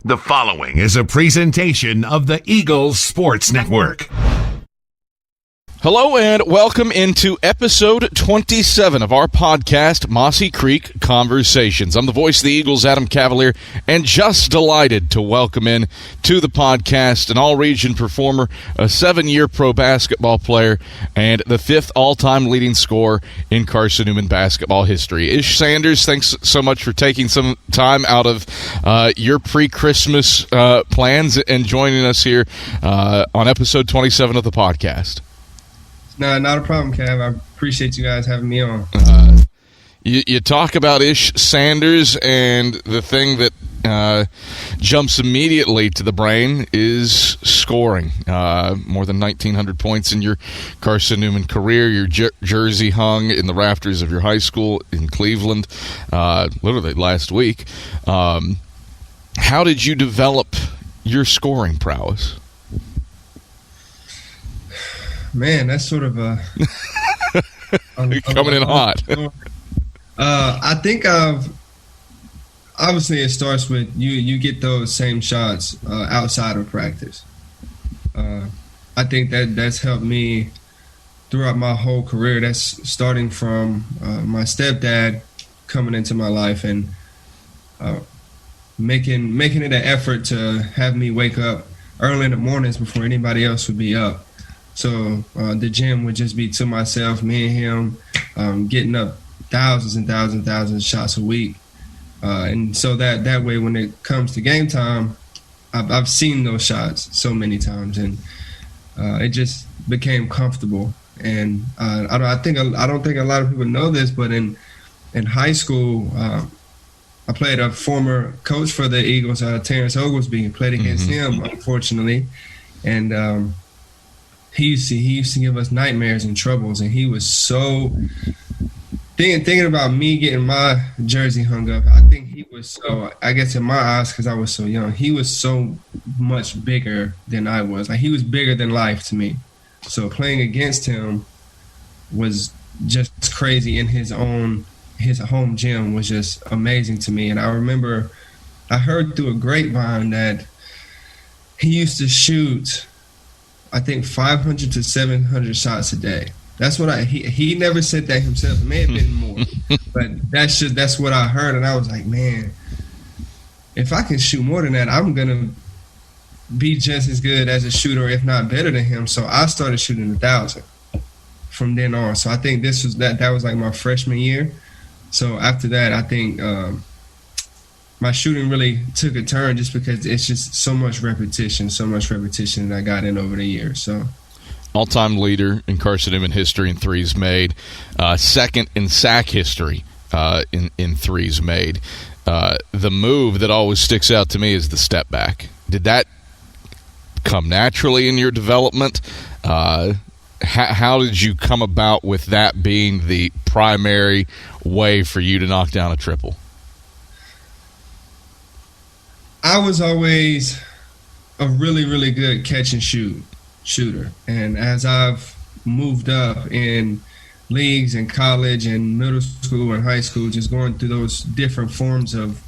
The following is a presentation of the Eagles Sports Network. Hello and welcome into episode 27 of our podcast, Mossy Creek Conversations. I'm the voice of the Eagles, Adam Cavalier, and just delighted to welcome in to the podcast an all-region performer, a 7-year pro basketball player, and the 5th all-time leading scorer in Carson-Newman basketball history. Ish Sanders, thanks so much for taking some time out of your pre-Christmas plans and joining us here on episode 27 of the podcast. No, not a problem, Cav. I appreciate you guys having me on. You talk about Ish Sanders, and the thing that jumps immediately to the brain is scoring. More than 1,900 points in your Carson-Newman career. Your jersey hung in the rafters of your high school in Cleveland literally last week. How did you develop your scoring prowess? Man, that's sort of a coming in hot. I think obviously it starts with you get those same shots outside of practice. I think that's helped me throughout my whole career. That's starting from my stepdad coming into my life and making it an effort to have me wake up early in the mornings before anybody else would be up. So the gym would just be to myself, me and him, getting up thousands and thousands of shots a week. And so that way when it comes to game time, I've seen those shots so many times, and it just became comfortable. And I don't think a lot of people know this, but in high school, I played a former coach for the Eagles, Terrence Oglesby, played against him, unfortunately. And he used to give us nightmares and troubles, and he was so thinking about me getting my jersey hung up. I think he was so, I guess in my eyes, because I was so young, he was so much bigger than I was. Like, he was bigger than life to me. So playing against him was just crazy. In his home gym was just amazing to me. And I remember I heard through a grapevine that he used to shoot, I think, 500 to 700 shots a day. That's what he never said that himself. It may have been more, but that's what I heard. And I was like, man, if I can shoot more than that, I'm going to be just as good as a shooter, if not better than him. So I started shooting 1,000 from then on. So I think that was like my freshman year. So after that, I think my shooting really took a turn just because it's just so much repetition that I got in over the years. So, all-time leader in Carson-Newman history in threes made, second in sack history in threes made. The move that always sticks out to me is the step back. Did that come naturally in your development? How did you come about with that being the primary way for you to knock down a triple? I was always a really, really good catch and shoot shooter. And as I've moved up in leagues in college and middle school and high school, just going through those different forms of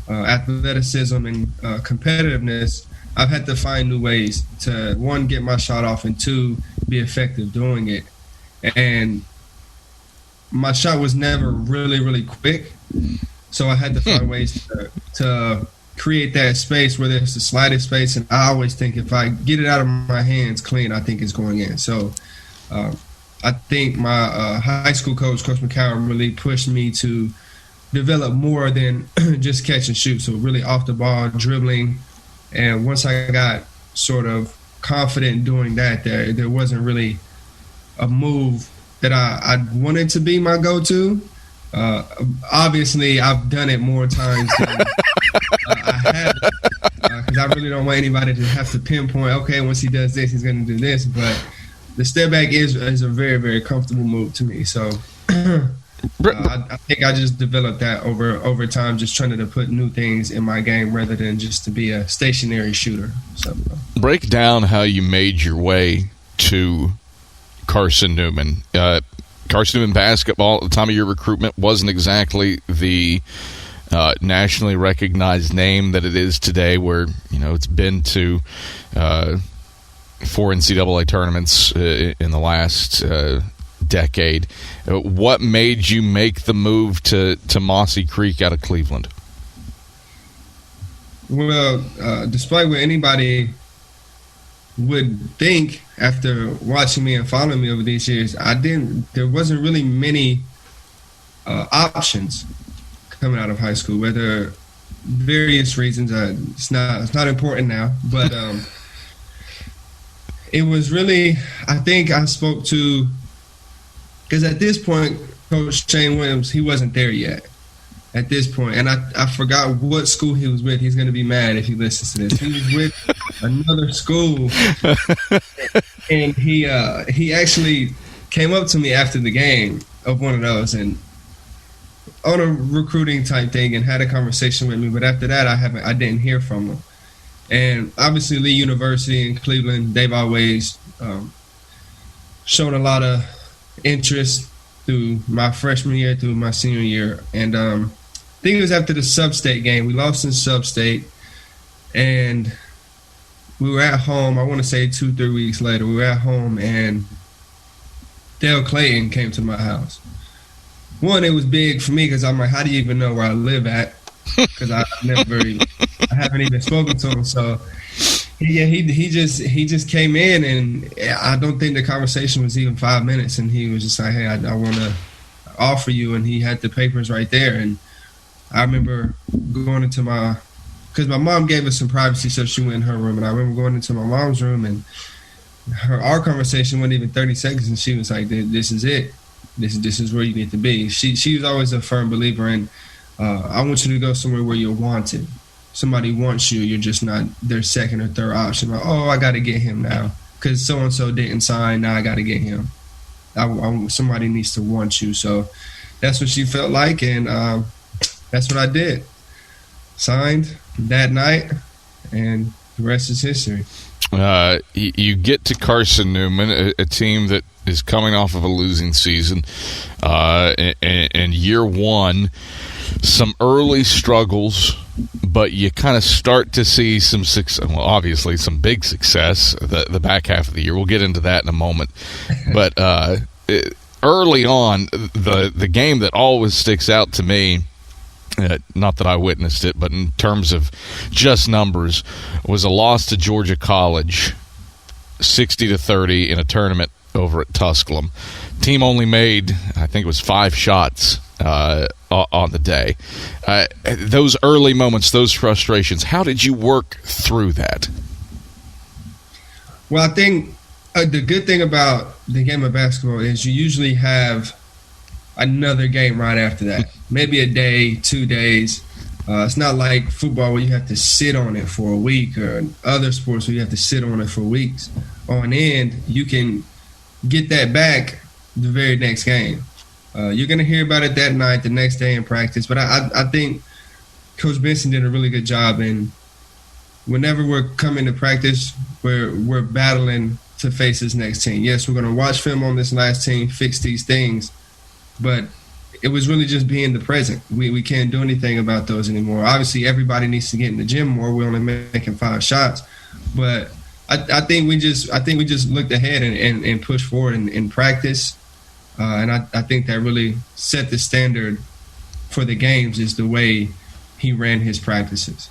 athleticism and competitiveness, I've had to find new ways to, one, get my shot off, and two, be effective doing it. And my shot was never really, really quick. So I had to find ways to create that space where there's the slightest space, and I always think if I get it out of my hands clean, I think it's going in. So I think my high school coach, Coach McCowan, really pushed me to develop more than just catch and shoot. So really off the ball, dribbling. And once I got sort of confident in doing that, there wasn't really a move that I wanted to be my go-to. Obviously, I've done it more times than I have, because I really don't want anybody to have to pinpoint, okay, once he does this, he's going to do this. But the step back is a very, very comfortable move to me. So I think I just developed that over time, just trying to put new things in my game rather than just to be a stationary shooter. So, break down how you made your way to Carson-Newman. Carson-Newman basketball at the time of your recruitment wasn't exactly the nationally recognized name that it is today, where it's been to 4 NCAA tournaments in the last decade. What made you make the move to Mossy Creek out of Cleveland? Well, despite what anybody would think after watching me and following me over these years, there wasn't really many options coming out of high school, whether various reasons. It's not important now, but it was really, I think I spoke to, because at this point, Coach Shane Williams, he wasn't there yet at this point. And I forgot what school he was with. He's going to be mad if he listens to this. He was with another school. And he actually came up to me after the game of one of those and on a recruiting type thing and had a conversation with me. But after that, I didn't hear from him. And obviously Lee University in Cleveland, they've always shown a lot of interest through my freshman year, through my senior year. And I think it was after the sub-state game. We lost in sub-state, and we were at home. I want to say 2-3 weeks later, we were at home, and Dale Clayton came to my house. One, it was big for me because I'm like, how do you even know where I live at? Because I haven't even spoken to him. So yeah, he just came in, and I don't think the conversation was even 5 minutes, and he was just like, hey, I want to offer you, and he had the papers right there. And I remember going into because my mom gave us some privacy, so she went in her room, and I remember going into my mom's room, and our conversation wasn't even 30 seconds, and she was like, this is it. This is where you need to be. She was always a firm believer in, I want you to go somewhere where you're wanted. Somebody wants you, you're just not their second or third option. Like, oh, I got to get him now because so-and-so didn't sign. Now I got to get him. Somebody needs to want you. So that's what she felt like, and that's what I did. Signed that night, and the rest is history. You get to Carson-Newman, a team that is coming off of a losing season. And year one, some early struggles, but you kind of start to see some success. Well, obviously, some big success the back half of the year. We'll get into that in a moment. But early on, the game that always sticks out to me, not that I witnessed it, but in terms of just numbers, was a loss to Georgia College, 60-30 in a tournament over at Tusculum. Team only made, I think it was 5 shots on the day. Those early moments, those frustrations, how did you work through that? Well, I think the good thing about the game of basketball is you usually have another game right after that. Maybe a day, 2 days. It's not like football where you have to sit on it for a week, or other sports where you have to sit on it for weeks. On end, you can get that back the very next game. You're going to hear about it that night, the next day in practice. But I think Coach Benson did a really good job. And whenever we're coming to practice, we're battling to face this next team. Yes, we're going to watch film on this last team, fix these things. But it was really just being the present. We can't do anything about those anymore. Obviously, everybody needs to get in the gym more. We're only making 5 shots. But I think we just looked ahead and pushed forward in practice. And I think that really set the standard for the games, is the way he ran his practices.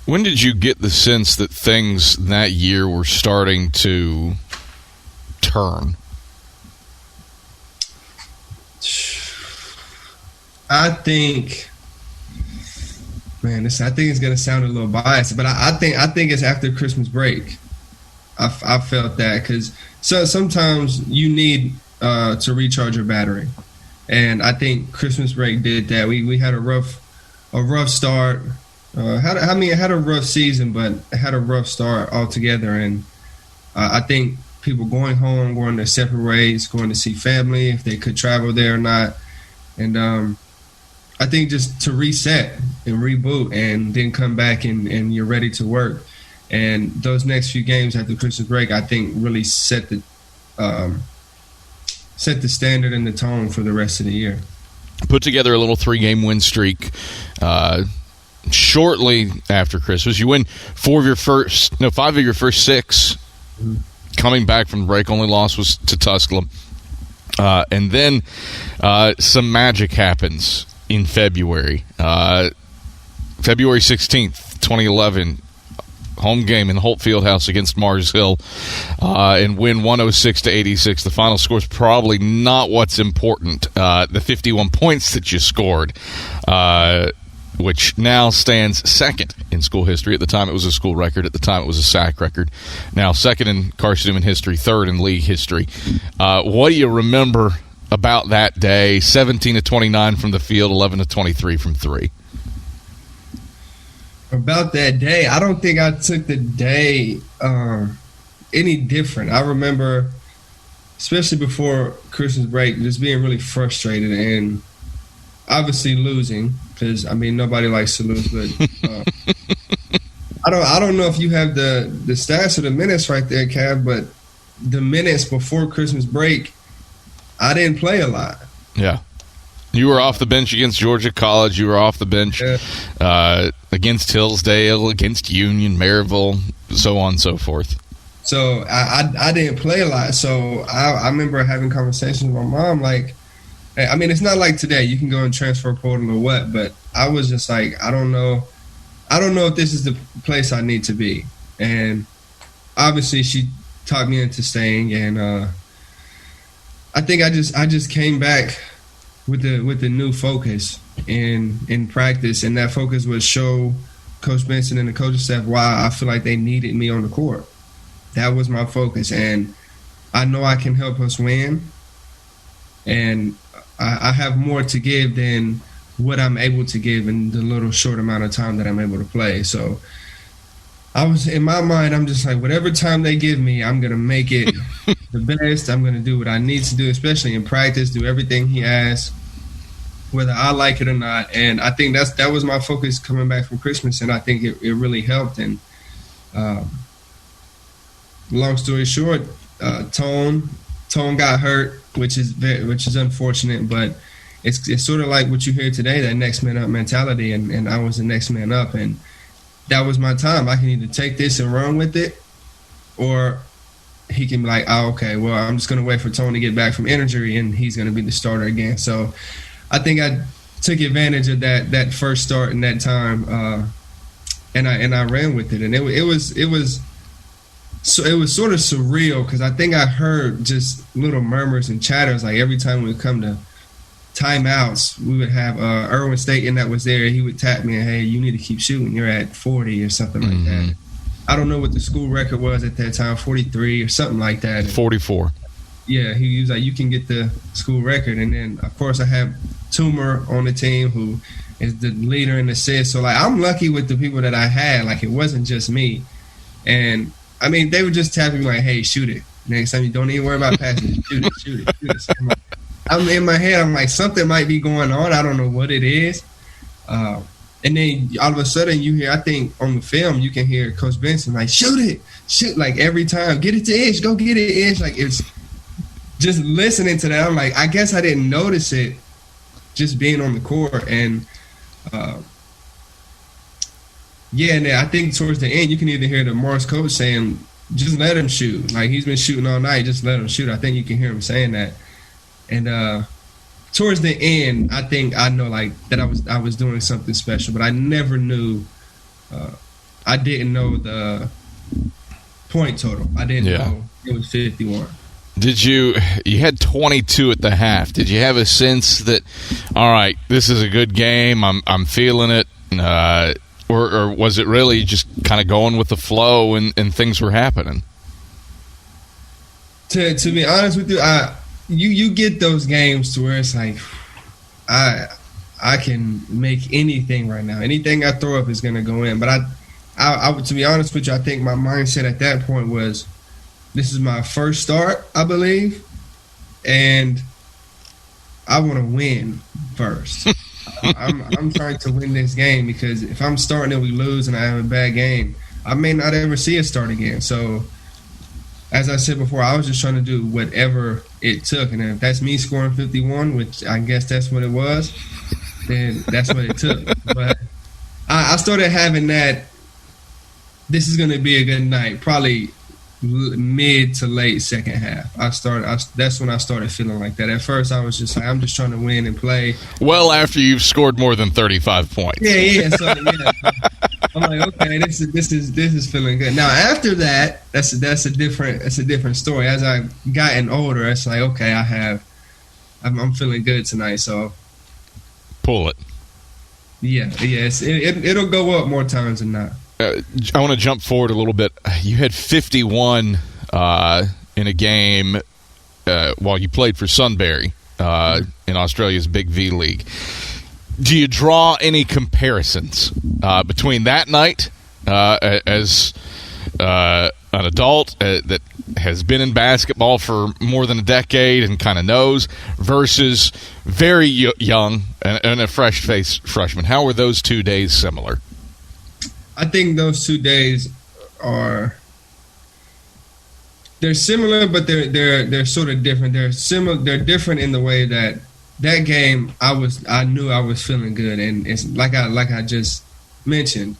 When did you get the sense that things that year were starting to turn? I think it's going to sound a little biased, but I think it's after Christmas break. I felt that because sometimes you need to recharge your battery, and I think Christmas break did that. We had a rough start. Had a rough season, but had a rough start altogether, and I think people going home, going their separate ways, going to see family if they could travel there or not, and I think just to reset and reboot and then come back and you're ready to work. And those next few games after Christmas break, I think really set the standard and the tone for the rest of the year. Put together a little 3-game win streak Shortly after Christmas, you win 5 of your first 6. Coming back from the break, only loss was to Tusculum. And then some magic happens in February. February 16th, 2011, home game in the Holt Fieldhouse against Mars Hill, and win 106-86. The final score is probably not what's important. The 51 points that you scored, which now stands second in school history. At the time, it was a school record. At the time, it was a SAC record. Now, second in Carson-Newman history, third in league history. What do you remember about that day? 17-29 from the field, 11-23 from 3. About that day, I don't think I took the day any different. I remember, especially before Christmas break, just being really frustrated and obviously losing, because nobody likes to lose. But I don't know if you have the stats or the minutes right there, Cav. But the minutes before Christmas break, I didn't play a lot. Yeah. You were off the bench against Georgia College. You were off the bench against Hillsdale, against Union, Maryville, so on and so forth. So I didn't play a lot. So I remember having conversations with my mom, like, it's not like today. You can go and transfer portal or what, but I was just like, I don't know if this is the place I need to be. And obviously she talked me into staying, and I think I just came back with the new focus in practice, and that focus was show Coach Benson and the coaching staff why I feel like they needed me on the court. That was my focus, and I know I can help us win, and I have more to give than what I'm able to give in the little short amount of time that I'm able to play. So I was, in my mind, I'm just like, whatever time they give me, I'm going to make it the best. I'm going to do what I need to do, especially in practice, do everything he asks, whether I like it or not. And I think that was my focus coming back from Christmas, and I think it really helped. And long story short, Tone got hurt, which is unfortunate, but it's sort of like what you hear today, that next man up mentality, and I was the next man up, and that was my time. I can either take this and run with it, or he can be like, oh, okay, well, I'm just going to wait for Tone to get back from injury, and he's going to be the starter again. So I think I took advantage of that first start in that time, and I ran with it, and it was sort of surreal, because I think I heard just little murmurs and chatters, like every time we would come to timeouts, we would have Irwin Staten that was there. He would tap me and, hey, you need to keep shooting. You're at 40 or something like that. I don't know what the school record was at that time, 43 or something like that. 44. Yeah, he was like, you can get the school record. And then, of course, I have Toomer on the team, who is the leader in assists. So, like, I'm lucky with the people that I had. Like, it wasn't just me. And, they would just tap me like, hey, shoot it. Next time, you don't even worry about passing. Shoot it. So I'm in my head, I'm like, something might be going on. I don't know what it is. And then all of a sudden you hear, I think on the film, you can hear Coach Benson like, shoot, like every time, get it to Ish, go get it, Ish. Like, it's just listening to that. I'm like, I guess I didn't notice it just being on the court. And and then I think towards the end, you can either hear the Morris coach saying, just let him shoot. Like, he's been shooting all night, just let him shoot. I think you can hear him saying that. And towards the end, I think I know, like, that I was doing something special, but I never knew. I didn't know the point total. I didn't know it was 51. Did you had 22 at the half? Did you have a sense that, all right, this is a good game, I'm feeling it, or was it really just kind of going with the flow and things were happening? To be honest with you, you get those games to where it's like, I can make anything right now. Anything I throw up is going to go in. But I to be honest with you, I think my mindset at that point was, this is my first start, I believe, and I want to win first. I'm trying to win this game, because if I'm starting and we lose and I have a bad game, I may not ever see it start again. So, as I said before, I was just trying to do whatever it took. And if that's me scoring 51, which I guess that's what it was, then that's what it took. But I started having that, this is going to be a good night, probably mid to late second half. That's when I started feeling like that. At first, I was just like, I'm just trying to win and play. Well, after you've scored more than 35 points. Yeah. So I'm like, okay, this is feeling good. Now after that, that's a different story. As I gotten older, it's like, okay, I'm feeling good tonight. So pull it. Yeah. It'll go up more times than not. I want to jump forward a little bit. You had 51 in a game while you played for Sunbury in Australia's Big V League. Do you draw any comparisons between that night as an adult that has been in basketball for more than a decade and kind of knows versus very young and a fresh-faced freshman? How were those 2 days similar? I think those 2 days they're similar, but they're sort of different. They're different in the way that game I knew I was feeling good, and it's like I just mentioned,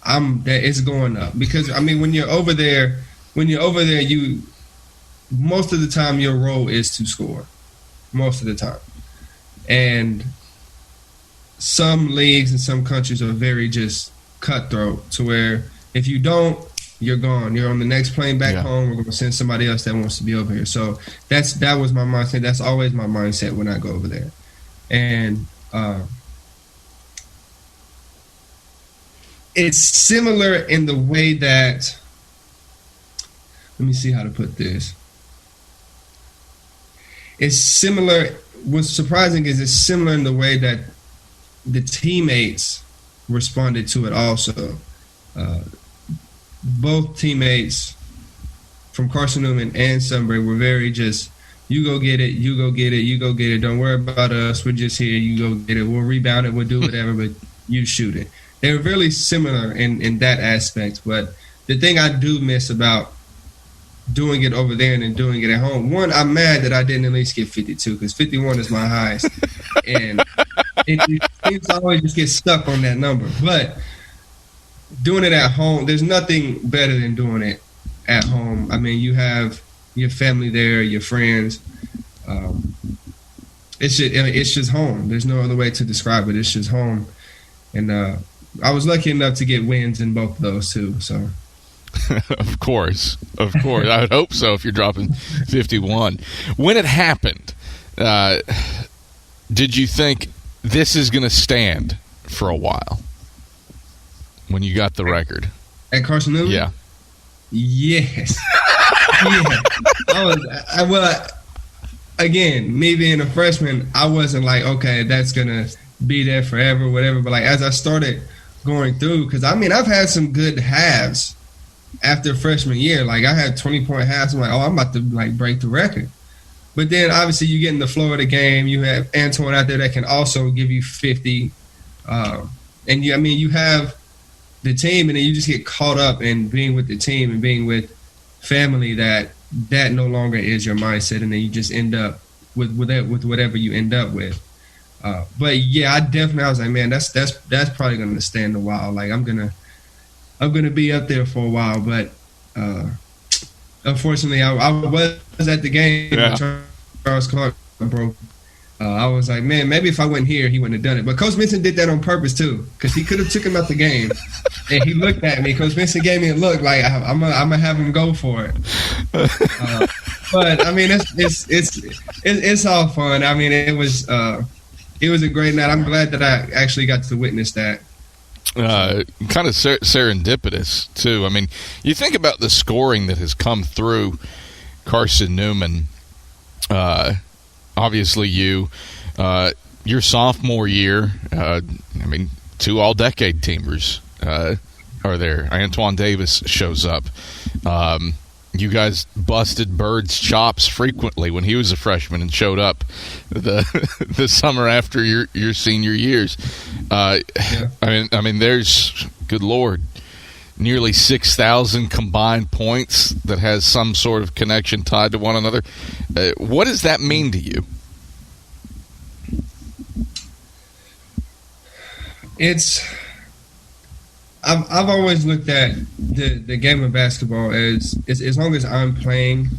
it's going up because I mean when you're over there, you most of the time your role is to score, most of the time, and some leagues and some countries are very just cutthroat to where if you don't, you're gone. You're on the next plane back home. We're going to send somebody else that wants to be over here. So that was my mindset. That's always my mindset when I go over there. And it's similar in the way that, let me see how to put this. It's similar. What's surprising is it's similar in the way that the teammates responded to it also. Both teammates from Carson-Newman and Sunbury were very just, you go get it, you go get it, you go get it. Don't worry about us. We're just here. You go get it. We'll rebound it. We'll do whatever, but you shoot it. They were really similar in that aspect. But the thing I do miss about doing it over there and then doing it at home, one, I'm mad that I didn't at least get 52 because 51 is my highest. And it seems to always just get stuck on that number. But doing it at home, there's nothing better than doing it at home. I mean, you have your family there, your friends. It's just home. There's no other way to describe it. It's just home. And I was lucky enough to get wins in both of those too. So, of course, I would hope so. If you're dropping 51, when it happened, did you think this is going to stand for a while? When you got the record at Carson-Newman? Yeah. Yes. Yeah. Again, me being a freshman, I wasn't like, okay, that's gonna be there forever, whatever. But like as I started going through, because I mean, I've had some good halves after freshman year. Like I had 20-point halves. I'm like, oh, I'm about to like break the record. But then obviously you get in the flow of the game. You have Antoine out there that can also give you 50, and you have the team, and then you just get caught up in being with the team and being with family that no longer is your mindset, and then you just end up with whatever you end up with. But yeah, I was like, man, that's probably gonna stand a while. Like I'm gonna be up there for a while, but unfortunately, I was at the game. Yeah. Charles Clark broke. I was like, man, maybe if I went here, he wouldn't have done it. But Coach Vincent did that on purpose, too, because he could have took him out the game. And he looked at me. Coach Vincent gave me a look like, I'm gonna have him go for it. But, I mean, it's all fun. I mean, it was a great night. I'm glad that I actually got to witness that. Kind of serendipitous, too. I mean, you think about the scoring that has come through Carson-Newman. Obviously, your sophomore year, I mean, 2 all-decade teamers are there. Antoine Davis shows up. You guys busted Bird's chops frequently when he was a freshman and showed up the summer after your senior years. Yeah. I mean, there's, good Lord, nearly 6,000 combined points that has some sort of connection tied to one another. What does that mean to you? I've always looked at the game of basketball as long as I'm playing.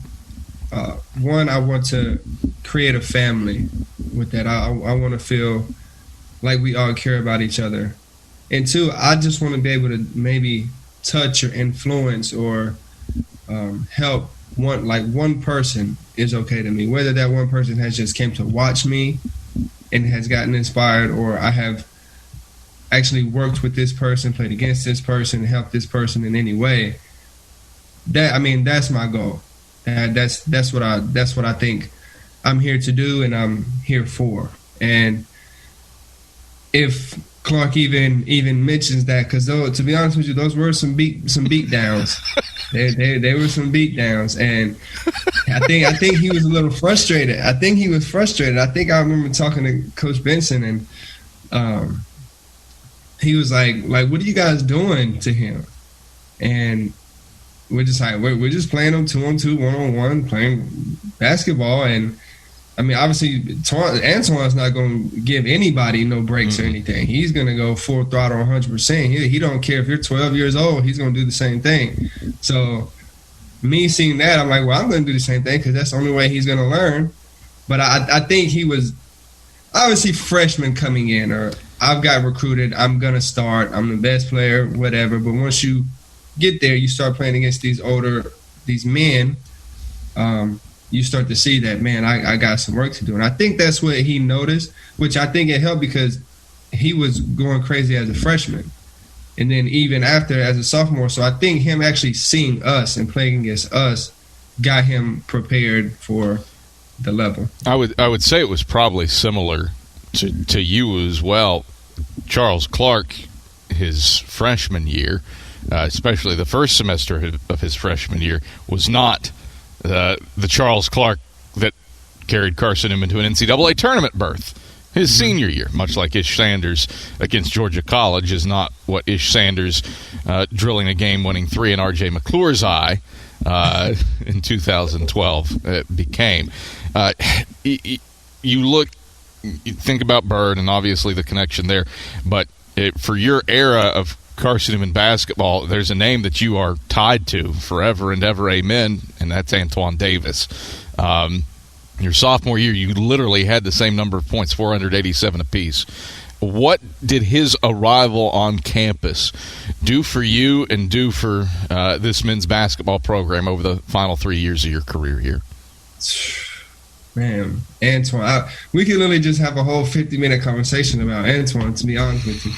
One, I want to create a family with that. I want to feel like we all care about each other. And two, I just want to be able to maybe touch or influence or help one person is okay to me. Whether that one person has just came to watch me and has gotten inspired, or I have actually worked with this person, played against this person, helped this person in any way. That's my goal. That's what I think I'm here to do and I'm here for. And if Clark even mentions that, because to be honest with you, those were some beat downs. They were some beat downs, and I think he was a little frustrated. I think I remember talking to Coach Benson, and he was like, what are you guys doing to him? And we're just like, we're just playing them 2-on-2, 1-on-1, playing basketball. And I mean, obviously, Antoine's not going to give anybody no breaks or anything. He's going to go full throttle 100%. He don't care if you're 12 years old. He's going to do the same thing. So me seeing that, I'm like, well, I'm going to do the same thing because that's the only way he's going to learn. But I think he was obviously freshman coming in, or I've got recruited. I'm going to start. I'm the best player, whatever. But once you get there, you start playing against these men, you start to see that, man, I got some work to do. And I think that's what he noticed, which I think it helped because he was going crazy as a freshman. And then even after as a sophomore. So I think him actually seeing us and playing against us got him prepared for the level. I would say it was probably similar to you as well. Charles Clark, his freshman year, especially the first semester of his freshman year, was not the Charles Clark that carried Carson-Newman to an NCAA tournament berth. His senior year, much like Ish Sanders against Georgia College, is not what Ish Sanders drilling a game-winning three in R.J. McClure's eye in 2012 became. You think about Bird and obviously the connection there, but for your era of Carson-Newman basketball, there's a name that you are tied to forever and ever, amen, and that's Antoine Davis. Your sophomore year, you literally had the same number of points, 487 apiece. What did his arrival on campus do for you and do for this men's basketball program over the final 3 years of your career here? Man, Antoine, we could literally just have a whole 50-minute conversation about Antoine, to be honest with you.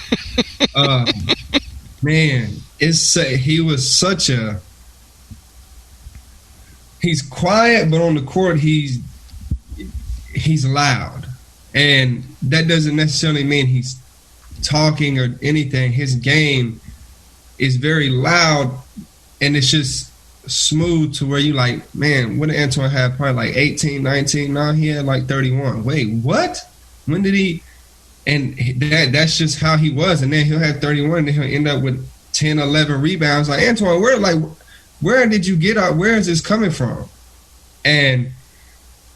Man, he was such a – he's quiet, but on the court he's loud. And that doesn't necessarily mean he's talking or anything. His game is very loud, and it's just smooth to where you like, man, what did Antoine have? Probably like 18, 19. Now he had like 31. Wait, what? When did he – and that's just how he was. And then he'll have 31, and then he'll end up with 10, 11 rebounds. Like, Antoine, where did you get out? Where is this coming from? And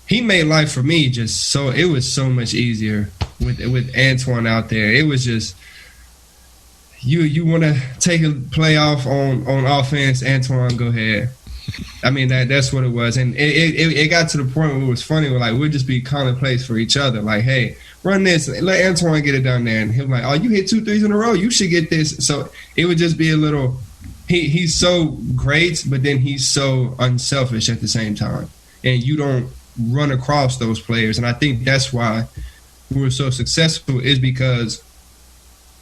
he made life for me just so – it was so much easier with Antoine out there. It was just – you want to take a play off on offense, Antoine, go ahead. I mean, that's what it was. And it got to the point where it was funny. We'd just be calling plays for each other. Like, hey, run this. Let Antoine get it done there. And he'll be like, oh, you hit 2 threes in a row. You should get this. So it would just be a little – he's so great, but then he's so unselfish at the same time. And you don't run across those players. And I think that's why we were so successful, is because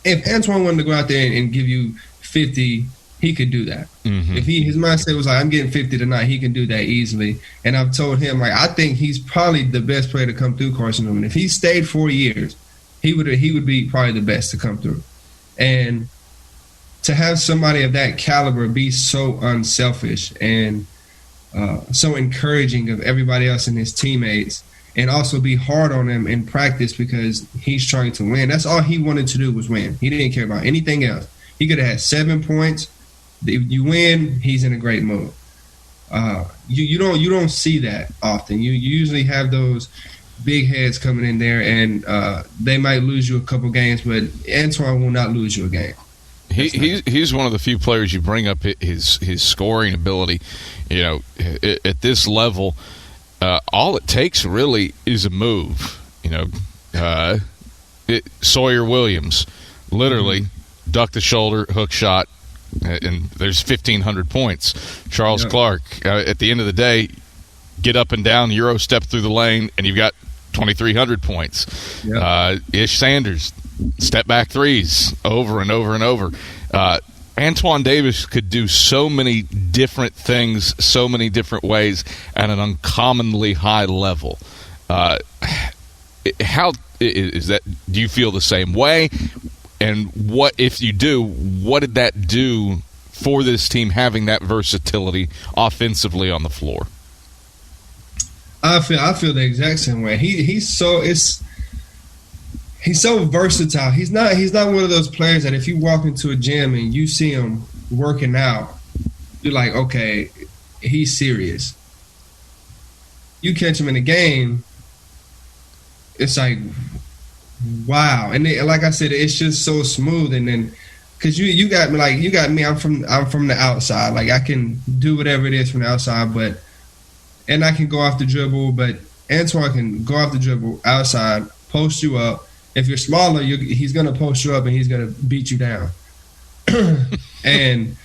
if Antoine wanted to go out there and give you 50 – he could do that. Mm-hmm. If his mindset was like, I'm getting 50 tonight, he can do that easily. And I've told him, like, I think he's probably the best player to come through Carson-Newman. If he stayed 4 years, he would be probably the best to come through. And to have somebody of that caliber be so unselfish and so encouraging of everybody else and his teammates, and also be hard on them in practice because he's trying to win. That's all he wanted to do, was win. He didn't care about anything else. He could have had 7 points. If you win, he's in a great mood. You don't see that often. You usually have those big heads coming in there, and they might lose you a couple games, but Antoine will not lose you a game. He's one of the few players you bring up his scoring ability. You know, at this level, all it takes really is a move. You know, Sawyer Williams, literally duck the shoulder, hook shot, and there's 1,500 points. Charles Clark, at the end of the day, get up and down, Euro step through the lane, and you've got 2,300 points. Ish Sanders, step back threes over and over and over. Antoine Davis could do so many different things, so many different ways at an uncommonly high level. How is that? Do you feel the same way? And what, if you do, what did that do for this team having that versatility offensively on the floor? I feel the exact same way. He's so versatile. He's not one of those players that if you walk into a gym and you see him working out, you're like, okay, he's serious. You catch him in a game, it's like, wow. And like I said, it's just so smooth. And then, because you got me, I'm from the outside. Like, I can do whatever it is from the outside, and I can go off the dribble, but Antoine can go off the dribble outside, post you up. If you're smaller, he's going to post you up and he's going to beat you down. And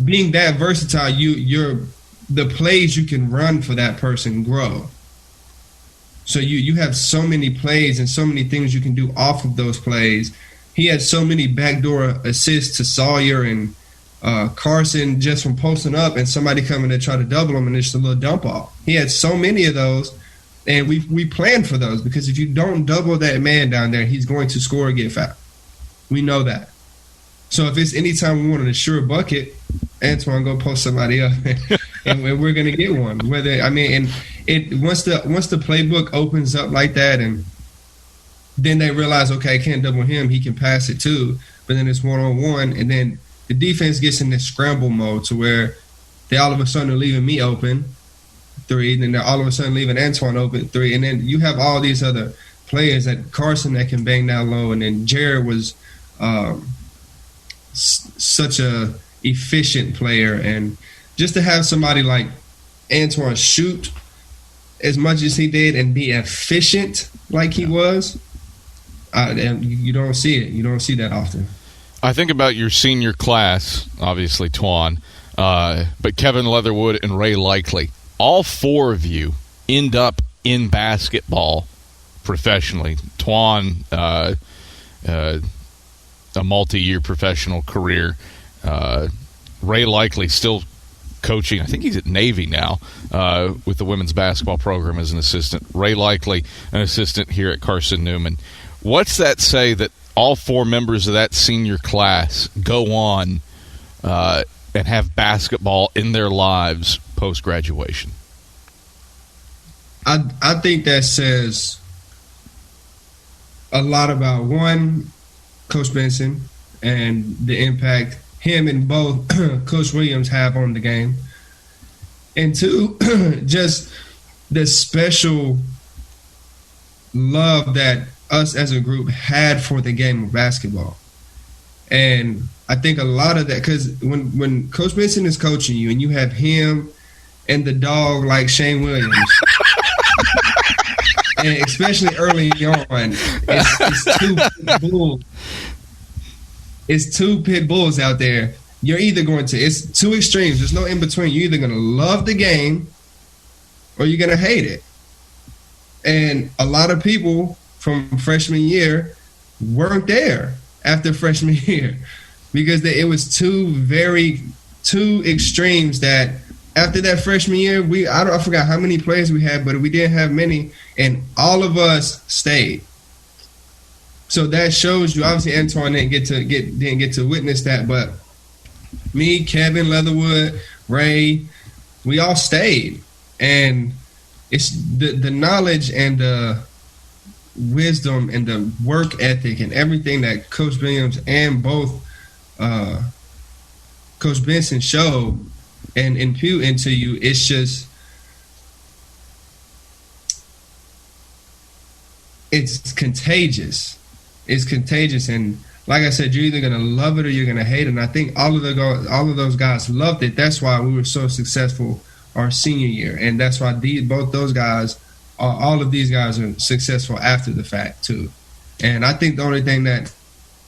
being that versatile, the plays you can run for that person grow. So you have so many plays and so many things you can do off of those plays. He had so many backdoor assists to Sawyer and Carson just from posting up and somebody coming to try to double him and it's a little dump off. He had so many of those, and we planned for those, because if you don't double that man down there, he's going to score or get fouled. We know that. So if it's anytime we want a sure bucket, Antoine go post somebody up, and we're going to get one. Once the playbook opens up like that, and then they realize, okay, I can't double him, he can pass it too. But then it's 1-on-1, and then the defense gets in this scramble mode to where they all of a sudden are leaving me open, 3, and then they're all of a sudden leaving Antoine open, 3, and then you have all these other players, that Carson that can bang down low, and then Jared was such a efficient player, and just to have somebody like Antoine shoot as much as he did and be efficient like he was, you don't see it. You don't see that often. I think about your senior class, obviously Twan, but Kevin Leatherwood and Ray Likely. All 4 of you end up in basketball professionally. Twan, a multi-year professional career. Ray Likely still coaching. I think he's at Navy now with the women's basketball program as an assistant. Ray Likely, an assistant here at Carson-Newman. What's that say that all 4 members of that senior class go on and have basketball in their lives post-graduation? I think that says a lot about, one, Coach Benson and the impact him and both Coach Williams have on the game, and 2, just the special love that us as a group had for the game of basketball. And I think a lot of that, because when Coach Benson is coaching you and you have him and the dog like Shane Williams, and especially early on, it's two pit bulls out there. You're either going to, it's 2 extremes. There's no in between. You're either going to love the game or you're going to hate it. And a lot of people from freshman year weren't there after freshman year, because it was two extremes that after that freshman year, I forgot how many players we had, but we didn't have many, and all of us stayed. So that shows you, obviously Antoine didn't get to witness that, but me, Kevin Leatherwood, Ray, we all stayed. And it's the knowledge and the wisdom and the work ethic and everything that Coach Williams and both Coach Benson showed and impute into you. It's just, it's contagious. It's contagious, and like I said, you're either gonna love it or you're gonna hate it. And I think all of those guys loved it. That's why we were so successful our senior year, and that's why all of these guys are successful after the fact too. And I think the only thing that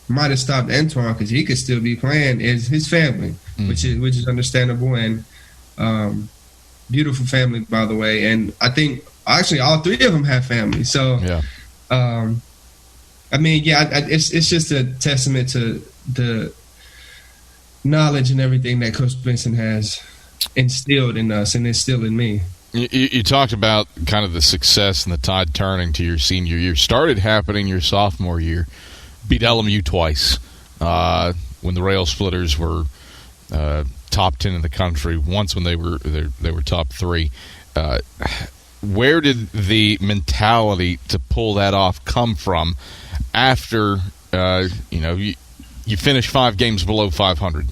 might have stopped Antoine, because he could still be playing, is his family, which is understandable, and beautiful family, by the way. And I think actually all three of them have family. So yeah. I mean, yeah, it's just a testament to the knowledge and everything that Coach Benson has instilled in us and instilled in me. You talked about kind of the success and the tide turning to your senior year. Started happening your sophomore year. Beat LMU twice when the Rail Splitters were top 10 in the country. Once when they were top 3. Where did the mentality to pull that off come from after you finished 5 games below 500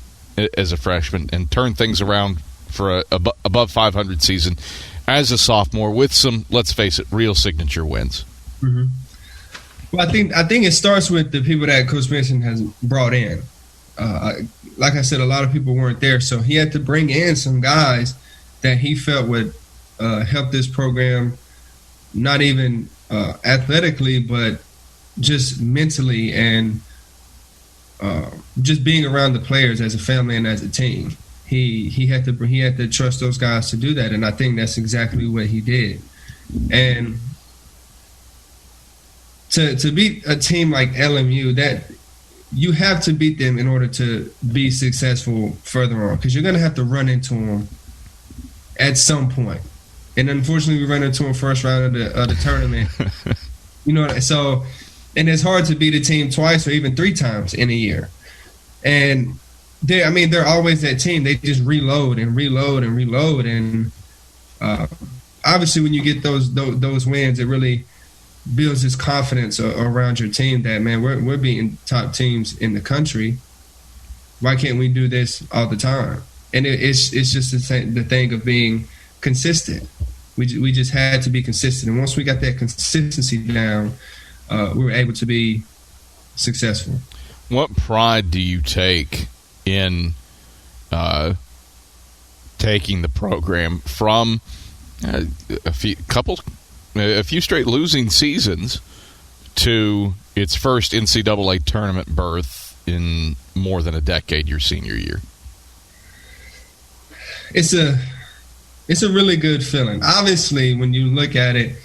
as a freshman and turned things around for a above 500 season as a sophomore with some, let's face it, real signature wins? Mm-hmm. Well, I think it starts with the people that Coach Benson has brought in. Like I said, a lot of people weren't there, so he had to bring in some guys that he felt would help this program, not even athletically, but just mentally and just being around the players as a family and as a team. He had to trust those guys to do that, and I think that's exactly what he did. And to beat a team like LMU, that you have to beat them in order to be successful further on, because you're going to have to run into them at some point. And unfortunately, we ran into them first round of the tournament. So, and it's hard to beat a team twice or even 3 times in a year. And they're always that team. They just reload and reload and reload. And obviously, when you get those wins, it really builds this confidence around your team that, man, we're beating top teams in the country. Why can't we do this all the time? And it's just the thing of being consistent. We just had to be consistent, and once we got that consistency down, we were able to be successful. What pride do you take in taking the program from a few straight losing seasons to its first NCAA tournament berth in more than a decade, your senior year? It's a really good feeling. Obviously, when you look at it,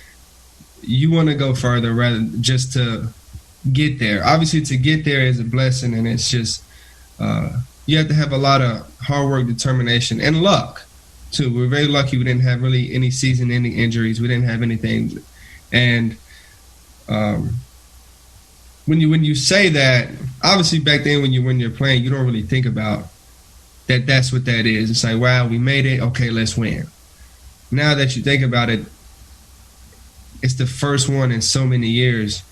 you want to go further rather than just to get there. Obviously, to get there is a blessing, and it's just you have to have a lot of hard work, determination, and luck, too. We're very lucky we didn't have really any season-ending injuries. We didn't have anything. And when you say that, obviously back then when you're playing, you don't really think about that's what that is. It's like, wow, we made it. Okay, let's win. Now that you think about it, it's the first one in so many years.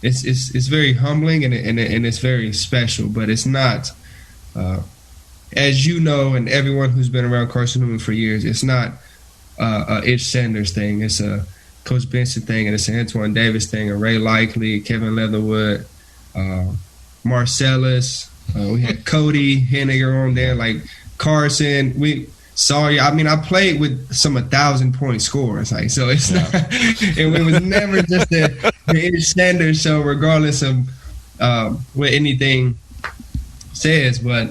It's very humbling and it's very special, but it's not, as you know, and everyone who's been around Carson-Newman for years, it's not a Itch Sanders thing. It's a Coach Benson thing, and it's an Antoine Davis thing, a Ray Likely, Kevin Leatherwood, Marcellus. We had Cody Henniger on there, like Carson. I played with some 1,000-point scorers, like, so it's not. It was never just the Itch Sanders show, regardless of what anything says. But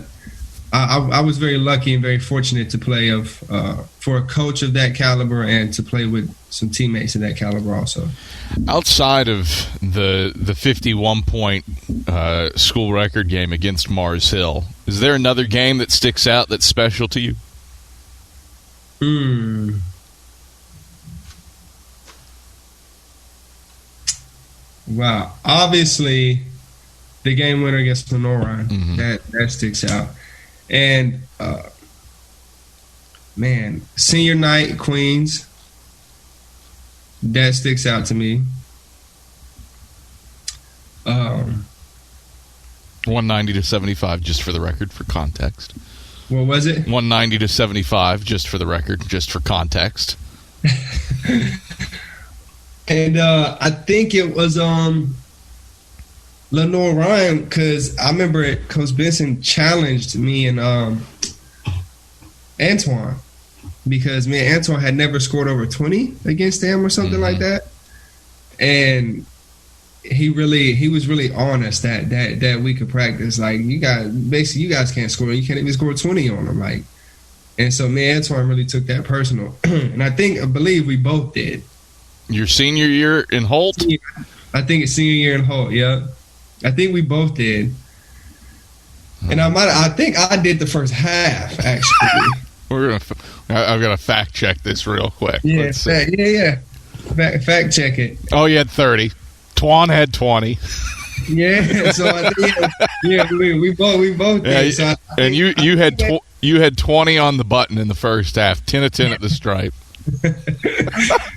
I was very lucky and very fortunate to play for a coach of that caliber and to play with some teammates of that caliber also. Outside of the 51-point school record game against Mars Hill, is there another game that sticks out that's special to you? Wow. Obviously, the game winner against Lenoir, that sticks out. And, senior night at Queens, that sticks out to me. 190-75, just for the record, for context. What was it? 190-75, just for the record, just for context. And I think it was Lenore Ryan, because I remember Coach Benson challenged me and Antoine, because me and Antoine had never scored over 20 against them or something like that. And he was really on us that week of practice. Like, you guys can't score. You can't even score 20 on them. Like, and so me and Antoine really took that personal. And I believe we both did. Your senior year in Holt? I think it's senior year in Holt, yeah. I think we both did. And I think I did the first half, actually. I've got to fact check this real quick. Yeah, fact check it. Oh, you had 30. Twan had 20. Yeah, so I think, we both did. So and you had 20 on the button in the first half, 10 of 10 at the stripe.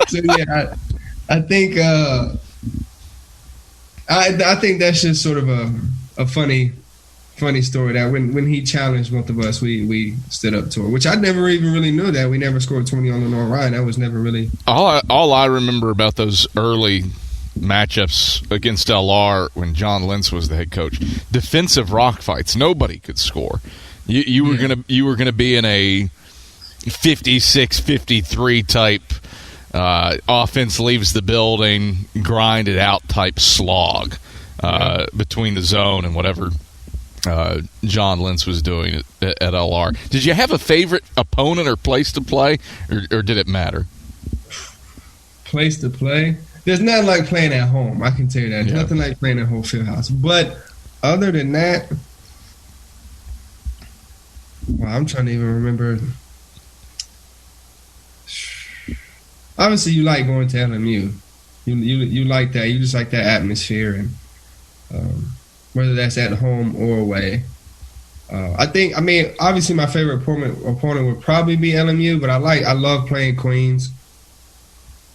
So yeah, I think I think that's just sort of a funny story that when he challenged both of us, we stood up to it, which I never even really knew that we never scored 20 on Lenore Ryan. That was never really all I remember about those early matchups against LR when John Lentz was the head coach. Defensive rock fights, nobody could score. You were gonna be in a 56-53 type offense leaves the building, grind it out type slog between the zone and whatever John Lentz was doing at LR. Did you have a favorite opponent or place to play, or did it matter? Place to play? There's nothing like playing at home. I can tell you that. There's nothing like playing at Holt Fieldhouse. But other than that, I'm trying to even remember. Obviously, you like going to LMU. You like that. You just like that atmosphere, and whether that's at home or away. Obviously, my favorite opponent would probably be LMU, but I love playing Queens.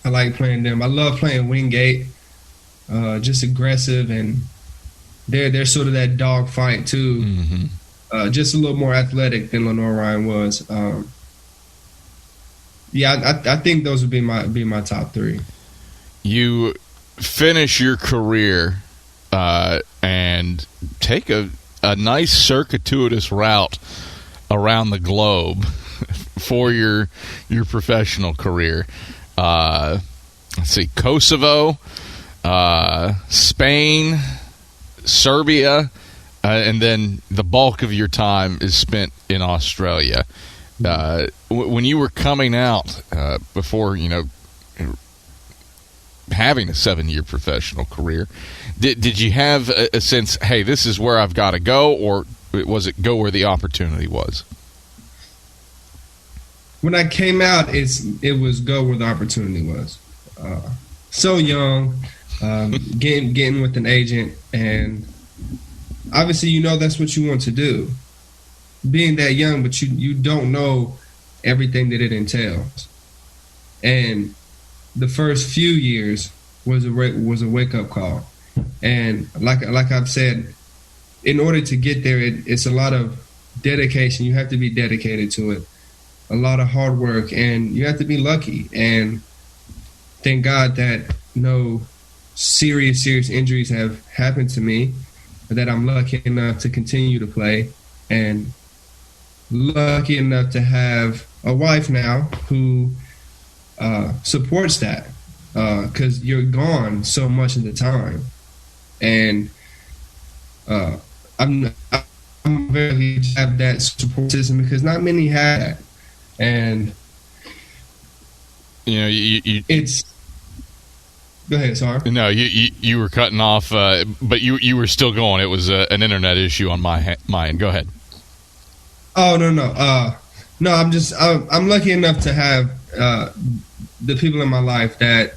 I like playing them. I love playing Wingate. Just aggressive, and they're sort of that dog fight too. Mm-hmm. Just a little more athletic than Lenore Ryan was. I think those would be my top three. You finish your career and take a nice circuitous route around the globe for your professional career. Let's see, Kosovo, Spain, Serbia, and then the bulk of your time is spent in Australia. When you were coming out before, having a 7-year professional career, did you have a sense, hey, this is where I've got to go, or was it go where the opportunity was? When I came out, it was go where the opportunity was. So young, getting with an agent, and obviously that's what you want to do. Being that young, but you don't know everything that it entails. And the first few years was a wake up call. And like I've said, in order to get there, it's a lot of dedication. You have to be dedicated to it. A lot of hard work, and you have to be lucky. And thank God that no serious injuries have happened to me, that I'm lucky enough to continue to play, and lucky enough to have a wife now who supports that, because you're gone so much of the time. And I'm very lucky to have that support system, because not many have that. And it's. Go ahead, sorry. No, you were cutting off, but you were still going. It was an internet issue on my end. Go ahead. Oh no. No, I'm lucky enough to have the people in my life that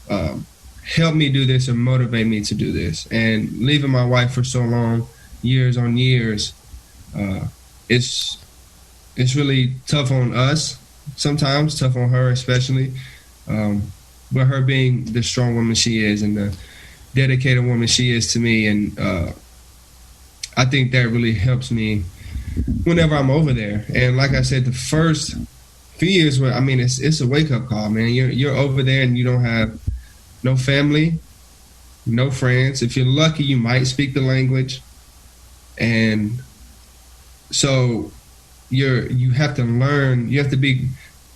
help me do this and motivate me to do this. And leaving my wife for so long, years on years, it's really tough on us sometimes, tough on her especially. But her being the strong woman she is and the dedicated woman she is to me, and I think that really helps me whenever I'm over there. And like I said, the first few years, it's a wake up call, man. You're over there and you don't have no family, no friends. If you're lucky, you might speak the language. And so you have to learn, you have to be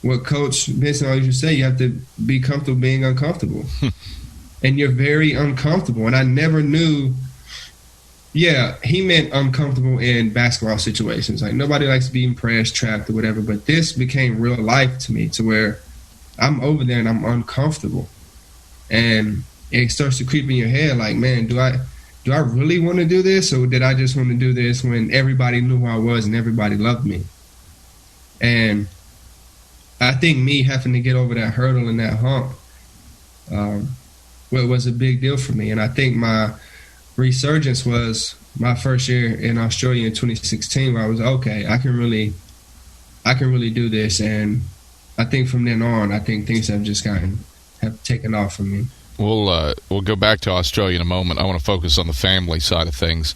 what Coach Benson always used to say, you have to be comfortable being uncomfortable. And you're very uncomfortable. And I never knew, he meant uncomfortable in basketball situations. Like, nobody likes being pressed, trapped, or whatever. But this became real life to me, to where I'm over there and I'm uncomfortable. And it starts to creep in your head like, man, do I really want to do this, or did I just want to do this when everybody knew who I was and everybody loved me? And I think me having to get over that hurdle and that hump was a big deal for me. And I think my resurgence was my first year in Australia in 2016, where I was, okay, I can really do this. And I think from then on, I think things have taken off for me. We'll go back to Australia in a moment. I want to focus on the family side of things.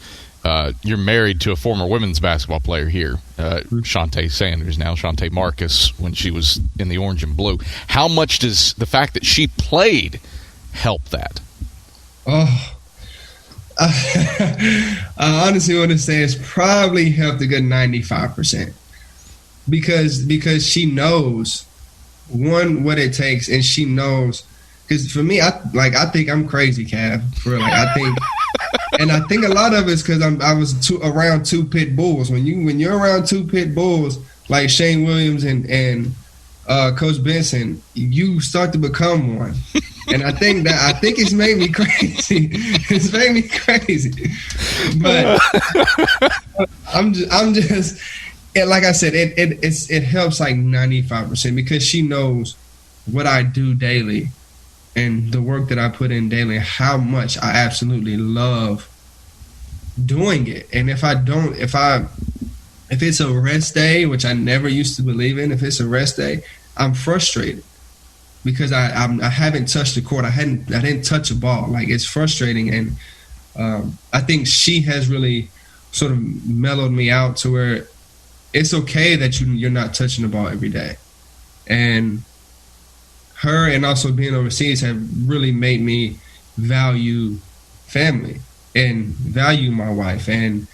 You're married to a former women's basketball player here, Shantae Sanders, now Shantae Marcus, when she was in the orange and blue. How much does the fact that she played help that? Oh, I honestly want to say it's probably helped a good 95%, because she knows, one, what it takes, and she knows. Because for me, I think I'm crazy, Cav. For real, I think, and I think a lot of it's because I was around two pit bulls. When you're around two pit bulls like Shane Williams and Coach Benson, you start to become one. And I think it's made me crazy. It's made me crazy. But I'm just and like I said, it helps like 95%, because she knows what I do daily. And the work that I put in daily, how much I absolutely love doing it. And if it's a rest day, which I never used to believe in, if it's a rest day, I'm frustrated because I haven't touched the court. I didn't touch a ball. Like, it's frustrating. And I think she has really sort of mellowed me out to where it's okay that you're not touching the ball every day. And her, and also being overseas, have really made me value family and value my wife. And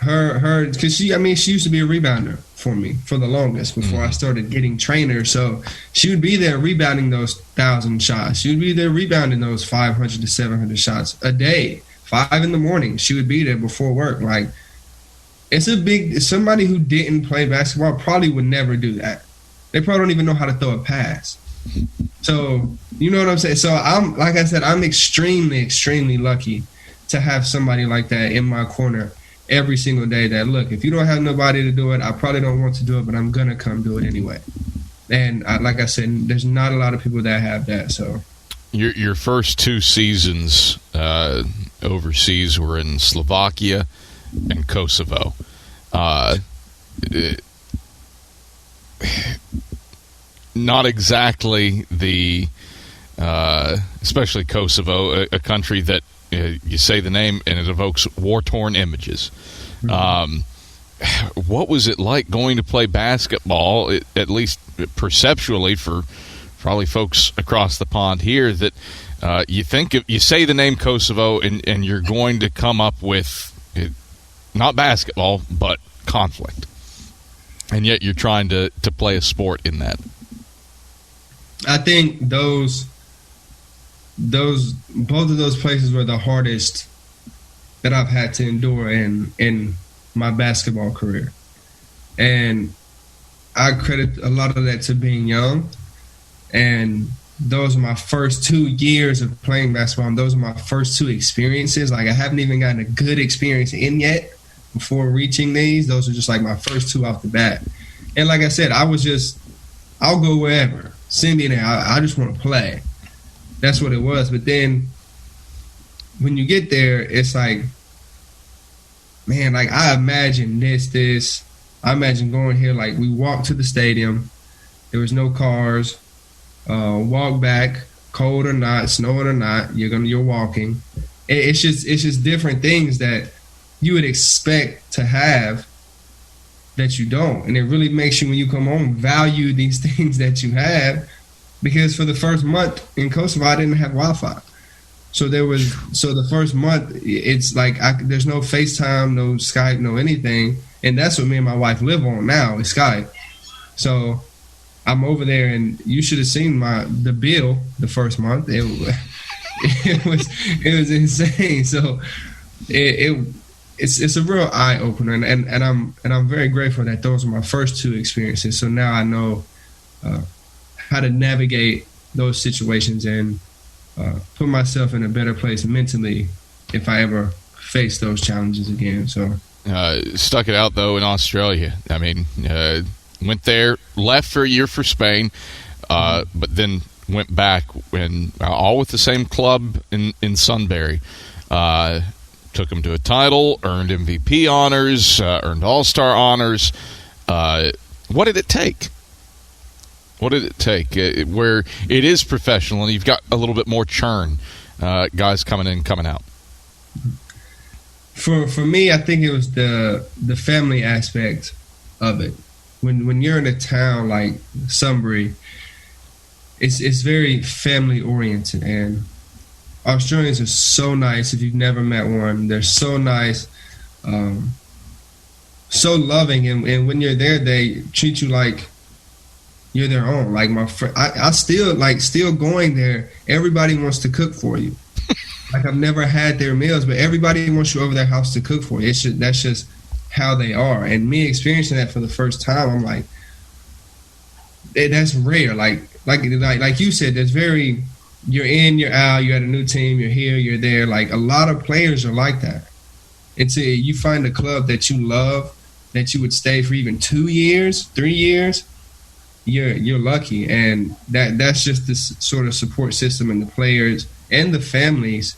her, because she used to be a rebounder for me for the longest before I started getting trainers. So she would be there rebounding those 1,000 shots. She would be there rebounding those 500 to 700 shots a day. 5 a.m, she would be there before work. Like, somebody who didn't play basketball probably would never do that. They probably don't even know how to throw a pass. So, you know what I'm saying? So I'm extremely, extremely lucky to have somebody like that in my corner every single day. That, look, if you don't have nobody to do it, I probably don't want to do it, but I'm going to come do it anyway. And like I said, there's not a lot of people that have that. So your first 2 seasons overseas were in Slovakia and Kosovo. Not exactly the, especially Kosovo, a country that you say the name and it evokes war-torn images. What was it like going to play basketball, at least perceptually, for probably folks across the pond here, that you say the name Kosovo and you're going to come up with not basketball but conflict, and yet you're trying to play a sport in that? I think both of those places were the hardest that I've had to endure in my basketball career. And I credit a lot of that to being young. And those are my first 2 years of playing basketball. And those are my first 2 experiences. Like, I haven't even gotten a good experience in yet before reaching these. Those are just like my first 2 off the bat. And like I said, I'll go wherever. Send me there. I just want to play. That's what it was. But then when you get there, it's like, man, like, I imagine this. I imagine going here, like, we walked to the stadium. There was no cars. Walk back, cold or not, snowing or not, you're walking. It's just different things that you would expect to have that you don't. And it really makes you, when you come home, value these things that you have, because for the first month in Kosovo, I didn't have Wi-Fi. So the first month, it's like there's no FaceTime, no Skype, no anything. And that's what me and my wife live on now is Skype. So I'm over there, and you should have seen the bill the first month. It was insane. So it's a real eye opener, and I'm very grateful that those were my first two experiences. So now I know how to navigate those situations and put myself in a better place mentally if I ever face those challenges again. So stuck it out though in Australia. I mean, went there, left for a year for Spain, but then went back when all with the same club in Sunbury. Took them to a title, earned MVP honors, earned All-Star honors. What did it take? What did it take? Where it is professional and you've got a little bit more churn, guys coming in, coming out. For me, I think it was the family aspect of it. When you're in a town like Sunbury, it's very family oriented, and Australians are so nice. If you've never met one, they're so nice, so loving, and when you're there, they treat you like you're their own. Like my friend, I still going there. Everybody wants to cook for you. Like I've never had their meals, but everybody wants you over their house to cook for you. That's just how they are. And me experiencing that for the first time, I'm like, that's rare. Like you said, there's very. You're in, you're out, you're at a new team, you're here, you're there. Like a lot of players are like that. Until you find a club that you love, that you would stay for even 2 years, 3 years, you're lucky. And that's just this sort of support system and the players and the families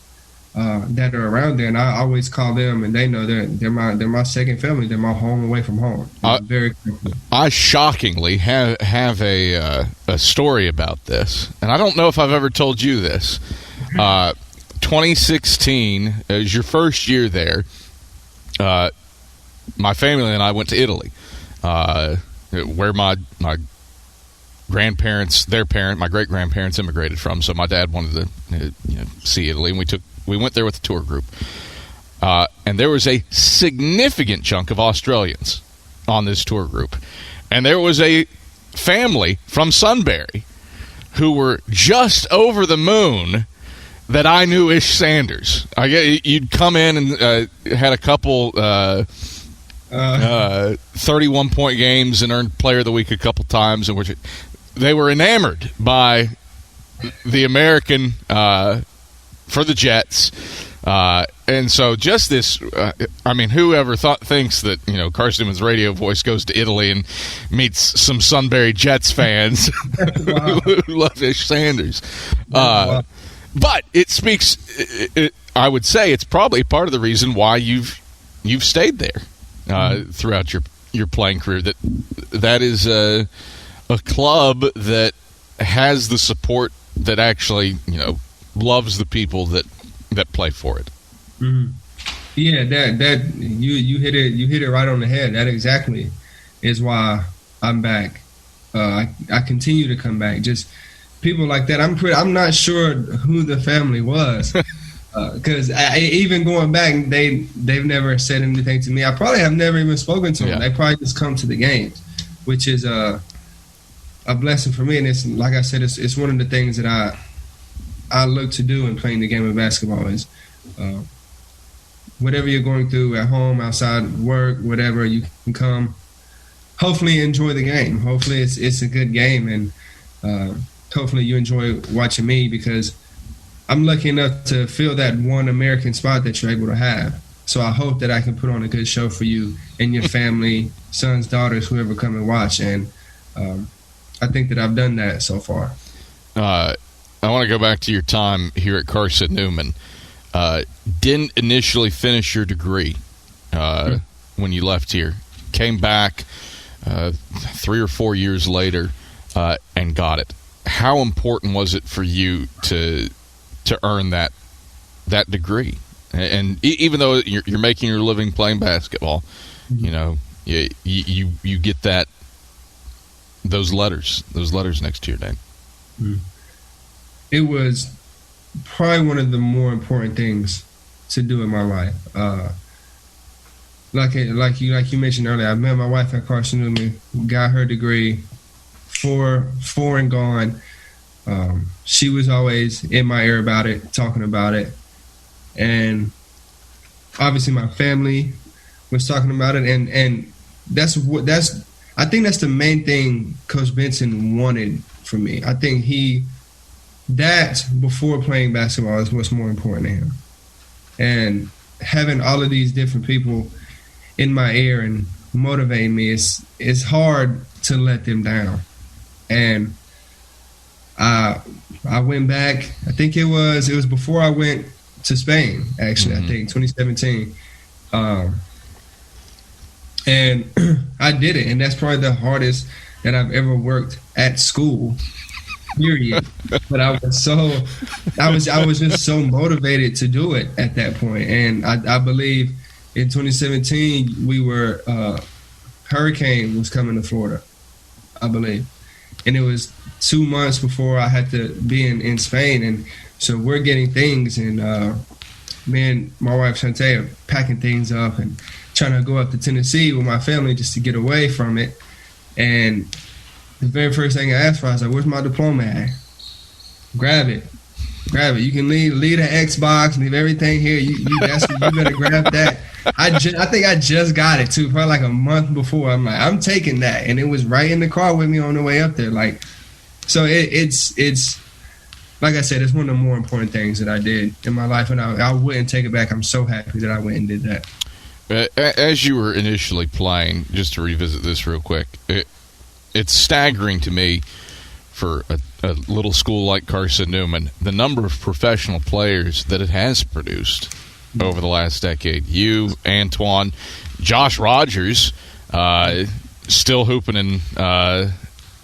that are around there. And I always call them, and they know they're my second family. They're my home away from home. Very quickly. I shockingly have a story about this, and I don't know if I've ever told you this. 2016 is your first year there. My family and I went to Italy, where my grandparents, my great grandparents immigrated from. So my dad wanted to see Italy, and we went there with the tour group. And there was a significant chunk of Australians on this tour group. And there was a family from Sunbury who were just over the moon that I knew Ish Sanders. You'd come in and had a couple 31-point games and earned Player of the Week a couple times, and they were enamored by the American for the Jets. And so just this, whoever thinks that, Carson-Newman's radio voice goes to Italy and meets some Sunbury Jets fans who love Ish Sanders. Wow. But it speaks, I would say it's probably part of the reason why you've stayed there throughout your playing career. That is a club that has the support that actually, loves the people that play for it. Mm-hmm. Yeah, that you hit it right on the head. That exactly is why I'm back. I continue to come back. Just people like that. I'm not sure who the family was, because even going back, they've never said anything to me. I probably have never even spoken to them. They probably just come to the games, which is a blessing for me. And it's like I said, it's one of the things that I look to do in playing the game of basketball is whatever you're going through at home, outside work, whatever, you can come, hopefully enjoy the game. Hopefully it's a good game, and hopefully you enjoy watching me, because I'm lucky enough to fill that one American spot that you're able to have. So I hope that I can put on a good show for you and your family, sons, daughters, whoever come and watch. And I think that I've done that so far. I want to go back to your time here at Carson-Newman. Didn't initially finish your degree when you left here. Came back 3 or 4 years later and got it. How important was it for you to earn that degree? And even though you're making your living playing basketball, you get those letters next to your name. it was probably one of the more important things to do in my life. Like you mentioned earlier, I met my wife at Carson-Newman, got her degree, four and gone. She was always in my ear about it, talking about it, and obviously my family was talking about it, and I think that's the main thing Coach Benson wanted from me. I think that before playing basketball is what's more important to him, and having all of these different people in my ear and motivating me, it's hard to let them down. And I went back. I think it was before I went to Spain, actually. I think 2017, and I did it. And that's probably the hardest that I've ever worked at school. Period. But I was just so motivated to do it at that point. And I believe in 2017 we were hurricane was coming to Florida, I believe, and it was 2 months before I had to be in Spain, and so we're getting things, and me and my wife Shantae are packing things up and trying to go up to Tennessee with my family just to get away from it. And the very first thing I asked for, I was like, "Where's my diploma at? Grab it. You can leave the Xbox, leave everything here. You better grab that." I think I just got it too, probably like a month before. I'm like, I'm taking that, and it was right in the car with me on the way up there. Like, so it's like I said, it's one of the more important things that I did in my life, and I wouldn't take it back. I'm so happy that I went and did that. As you were initially playing, just to revisit this real quick, it's staggering to me for a little school like Carson-Newman, the number of professional players that it has produced over the last decade. You, Antoine, Josh Rogers, still hooping in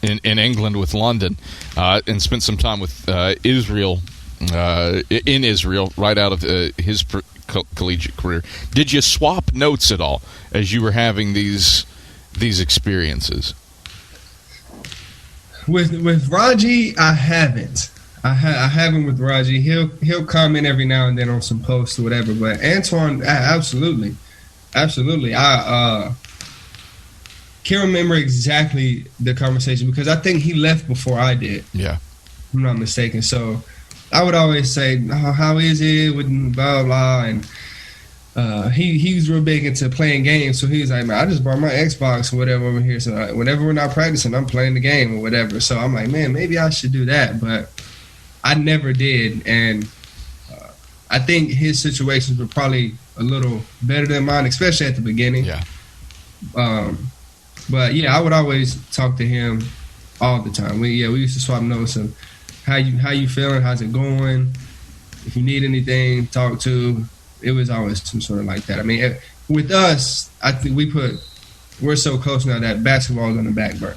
England with London, and spent some time with Israel, in Israel, right out of his collegiate career. Did you swap notes at all as you were having these experiences? With Raji, I haven't. I haven't with Raji. He'll comment every now and then on some posts or whatever. But Antoine, absolutely. I can't remember exactly the conversation because I think he left before I did. Yeah, if I'm not mistaken. So I would always say, "Oh, how is it?" with blah blah, and he was real big into playing games. So he was like, "Man, I just brought my Xbox or whatever over here. So whenever we're not practicing, I'm playing the game or whatever." So I'm like, "Man, maybe I should do that," but I never did, and I think his situations were probably a little better than mine, especially at the beginning. Yeah. But yeah, I would always talk to him all the time. We used to swap notes of how you feeling, how's it going, if you need anything, talk to. It was always some sort of like that. I mean, with us, I think we're so close now that basketball is on the back burner.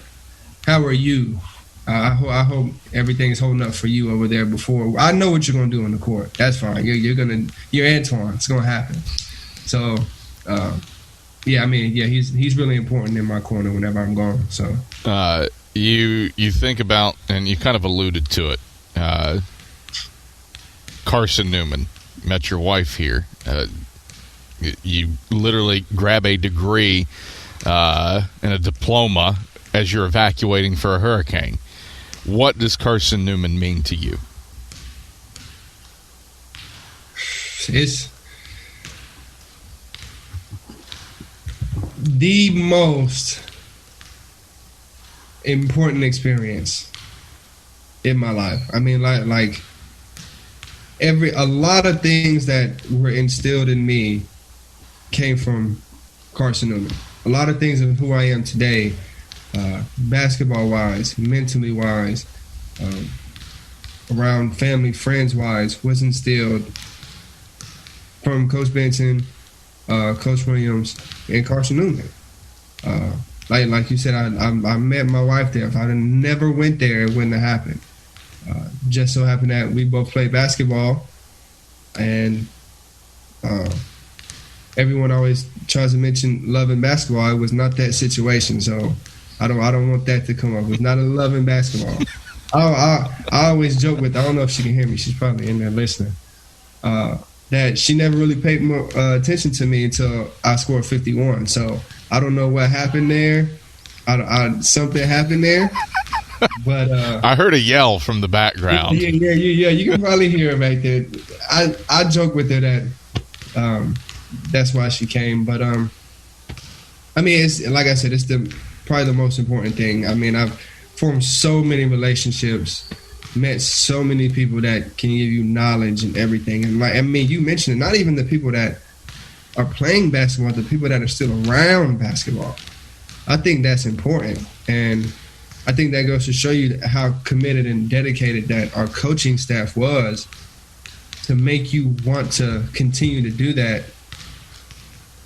How are you? I hope everything's holding up for you over there. Before I know what you're gonna do on the court. That's fine. You're Antoine. It's gonna happen. So, he's really important in my corner whenever I'm gone. So, you think about, and you kind of alluded to it. Carson-Newman, met your wife here. You literally grab a degree and a diploma as you're evacuating for a hurricane. What does Carson-Newman mean to you? It's the most important experience in my life. I mean, like a lot of things that were instilled in me came from Carson-Newman. A lot of things of who I am today, basketball-wise, mentally-wise, around family, friends-wise, was instilled from Coach Benson, Coach Williams, and Carson-Newman. Like you said, I met my wife there. If I never went there, it wouldn't have happened. Just so happened that we both played basketball, and everyone always tries to mention loving basketball. It was not that situation, so I don't want that to come up. It was not a loving basketball. I always joke with. I don't know if she can hear me. She's probably in there listening. That she never really paid more attention to me until I scored 51. So I don't know what happened there. Something happened there. But I heard a yell from the background. Yeah. You can probably hear it back there. I joke with her that that's why she came. But I mean, it's like I said, it's probably the most important thing. I mean, I've formed so many relationships, met so many people that can give you knowledge and everything. And like, I mean, you mentioned it, not even the people that are playing basketball, the people that are still around basketball. I think that's important. And I think that goes to show you how committed and dedicated that our coaching staff was to make you want to continue to do that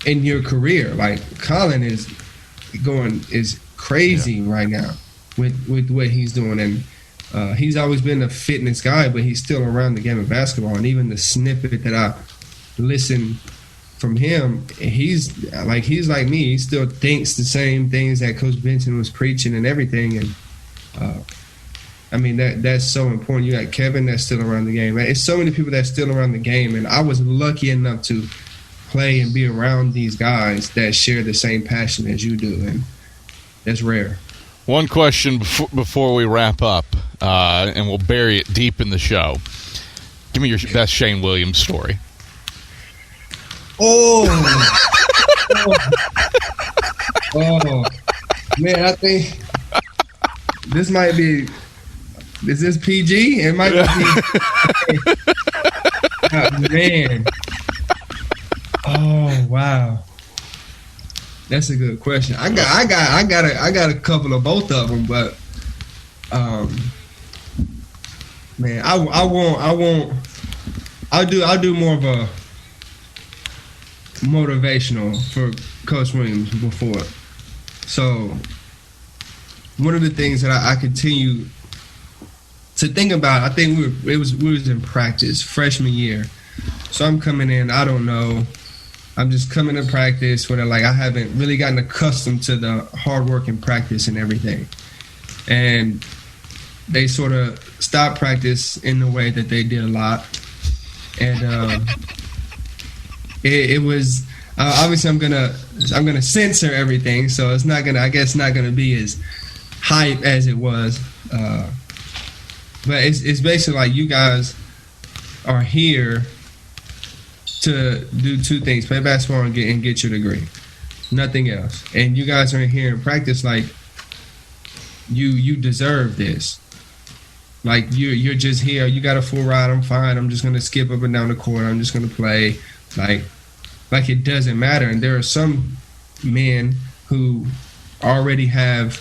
in your career. Like Colin is crazy right now with what he's doing. And he's always been a fitness guy, but he's still around the game of basketball. And even the snippet that I listen from him, he's like me. He still thinks the same things that Coach Benson was preaching and everything. And I mean, that's so important. You got Kevin that's still around the game. It's so many people that's still around the game. And I was lucky enough to play and be around these guys that share the same passion as you do. And that's rare. One question before we wrap up, and we'll bury it deep in the show. Give me your best Shane Williams story. Oh, man, I think this might be. Is this PG? It might be. Oh, man. Oh, wow. That's a good question. I got a couple of both of them, but man, I'll do more of a motivational for Coach Williams before. So one of the things that I continue to think about, I think we was in practice freshman year. So I'm coming in, I don't know. I'm just coming to practice where like I haven't really gotten accustomed to the hard work and practice and everything. And they sort of stopped practice in the way that they did a lot. And it was obviously I'm gonna censor everything, so it's not gonna be as hype as it was. But it's basically like you guys are here to do two things: play basketball and get your degree, nothing else. And you guys are here in practice like you deserve this. Like you're just here. You got a full ride. I'm fine. I'm just gonna skip up and down the court. I'm just gonna play. Like it doesn't matter. And there are some men who already have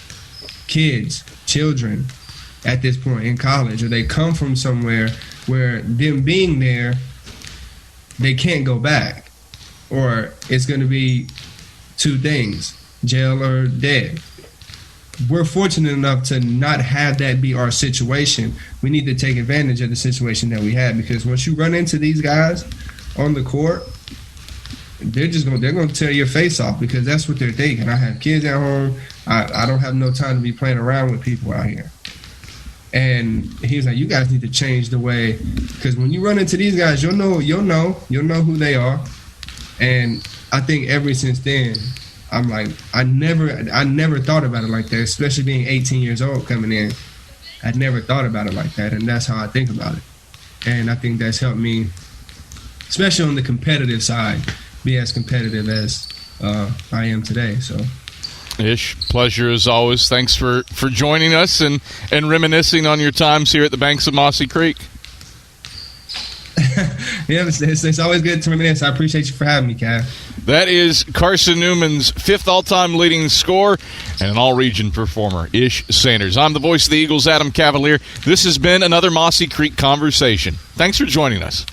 children at this point in college, or they come from somewhere where them being there, they can't go back, or it's going to be two things: jail or dead. We're fortunate enough to not have that be our situation. We need to take advantage of the situation that we have, because once you run into these guys on the court, they're going to tear your face off, because that's what they're thinking. I have kids at home. I don't have no time to be playing around with people out here. And he was like, you guys need to change the way, because when you run into these guys, you'll know who they are. And I think ever since then, I'm like, I never thought about it like that, especially being 18 years old coming in. I never thought about it like that, and that's how I think about it. And I think that's helped me, especially on the competitive side, be as competitive as I am today. So. Ish, pleasure as always. Thanks for joining us and reminiscing on your times here at the banks of Mossy Creek. Yeah, it's always good to reminisce. I appreciate you for having me, Cav. That is Carson-Newman's 5th all-time leading scorer and an all-region performer, Ish Sanders. I'm the voice of the Eagles, Adam Cavalier. This has been another Mossy Creek Conversation. Thanks for joining us.